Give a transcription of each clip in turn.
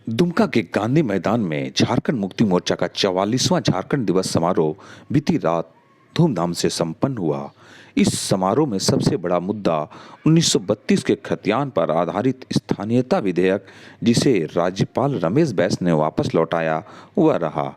दुमका के गांधी मैदान में झारखंड मुक्ति मोर्चा का 44वां झारखंड दिवस समारोह बीती रात धूमधाम से संपन्न हुआ। इस समारोह में सबसे बड़ा मुद्दा 1932 के खतियान पर आधारित स्थानीयता विधेयक, जिसे राज्यपाल रमेश बैस ने वापस लौटाया, वह रहा।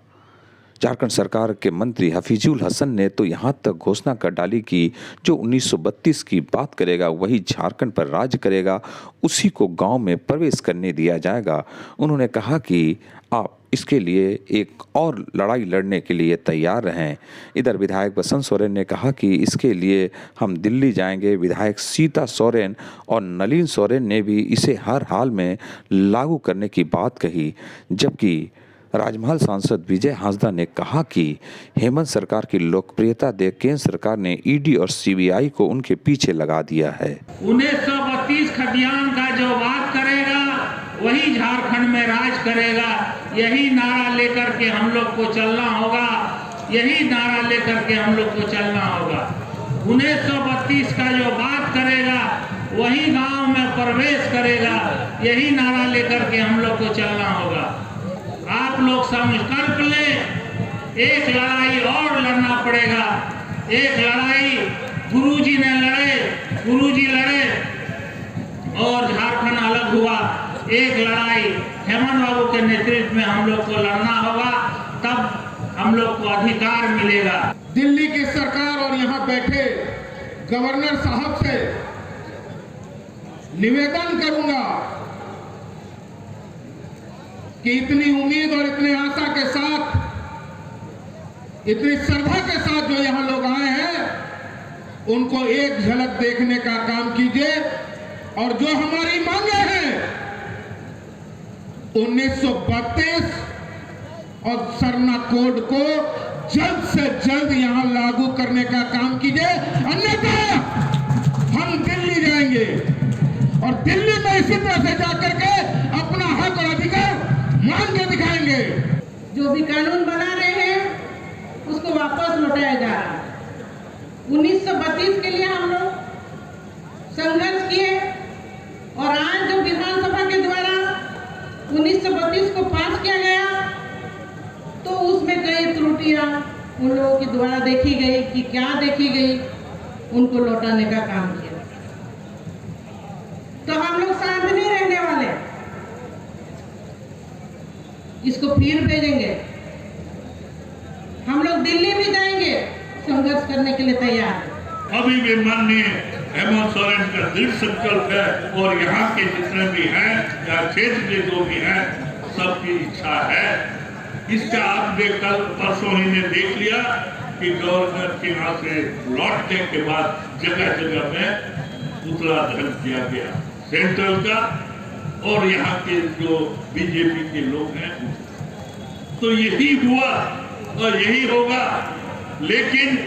झारखंड सरकार के मंत्री हफीजुल हसन ने तो यहां तक घोषणा कर डाली कि जो 1932 की बात करेगा वही झारखंड पर राज करेगा, उसी को गांव में प्रवेश करने दिया जाएगा। उन्होंने कहा कि आप इसके लिए एक और लड़ाई लड़ने के लिए तैयार रहें। इधर विधायक बसंत सोरेन ने कहा कि इसके लिए हम दिल्ली जाएंगे। विधायक सीता सोरेन और नलिन सोरेन ने भी इसे हर हाल में लागू करने की बात कही, जबकि राजमहल सांसद विजय हांसदा ने कहा कि हेमंत सरकार की लोकप्रियता देख केंद्र सरकार ने ईडी और सीबीआई को उनके पीछे लगा दिया है। 1932 खतियान का जो बात करेगा वही झारखंड में राज करेगा, यही नारा लेकर के हम लोग को चलना होगा, यही नारा लेकर के हम लोग को चलना होगा। 1932 का जो बात करेगा वही गांव में प्रवेश करेगा, यही नारा लेकर के हम लोग को चलना होगा। आप लोग संकल्प लें, एक लड़ाई और लड़ना पड़ेगा। एक लड़ाई गुरुजी ने लड़े, गुरुजी लड़े और झारखंड अलग हुआ। एक लड़ाई हेमंत बाबू के नेतृत्व में हम लोग को लड़ना होगा, तब हम लोग को अधिकार मिलेगा। दिल्ली की सरकार और यहाँ बैठे गवर्नर साहब से निवेदन करूंगा कि इतनी उम्मीद और इतने आशा के साथ, इतनी श्रद्धा के साथ जो यहाँ लोग आए हैं, उनको एक झलक देखने का काम कीजिए। और जो हमारी मांगे हैं 1932 और सरना कोड को जल्द से जल्द यहाँ लागू करने का काम कीजिए, अन्यथा हम दिल्ली जाएंगे और दिल्ली में इसी तरह से जाकर के अपना हक और अधिकार मांग के दिखाएंगे। जो भी कानून बना रहे हैं उसको वापस लौटाया जा रहा है। 1932 के लिए हम लोग संघर्ष किए और आज जो विधानसभा के द्वारा 1932 को पास किया गया तो उसमें कई त्रुटियां उन लोगों के द्वारा देखी गई कि क्या देखी गई, उनको लौटाने का काम किया। तो हम लोग शांत नहीं रहने वाले, इसको फिर भेजेंगे। हम लोग दिल्ली भी जाएंगे, संघर्ष करने के लिए तैयार हैं। अभी भी माननीय हेमंत सोरेन का दृढ़ संकल्प है और यहाँ के जितने भी हैं या क्षेत्र के जो भी हैं, सबकी इच्छा है। इसका आपने कल परसों ही ने देख लिया कि गवर्नर के यहाँ से लौटने के बाद जगह जगह में पुतला दहन किया गया, सेंट्रल का और यहाँ के जो बीजेपी के लोग हैं। तो यही हुआ और यही होगा, लेकिन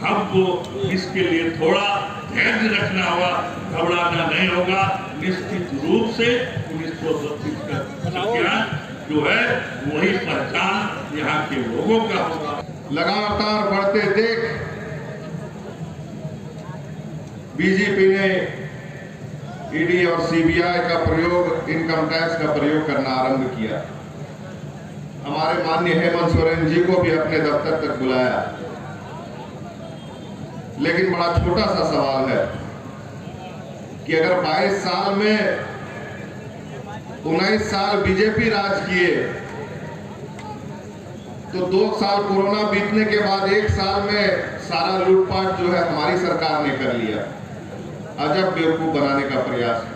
हमको इसके लिए थोड़ा धैर्य रखना होगा, घबराना नहीं होगा। निश्चित रूप से 1932 का खतियान जो है वही पहचान यहाँ के लोगों का होगा। लगातार बढ़ते देख बीजेपी ने ईडी और सीबीआई का प्रयोग, इनकम टैक्स का प्रयोग करना आरंभ किया। हमारे माननीय हेमंत सोरेन जी को भी अपने दफ्तर तक बुलाया, लेकिन बड़ा छोटा सा सवाल है कि अगर 22 साल में 19 साल बीजेपी राज किए तो 2 साल कोरोना बीतने के बाद 1 साल में सारा लूटपाट जो है हमारी सरकार ने कर लिया। अजब बेवकूफ बनाने का प्रयास है।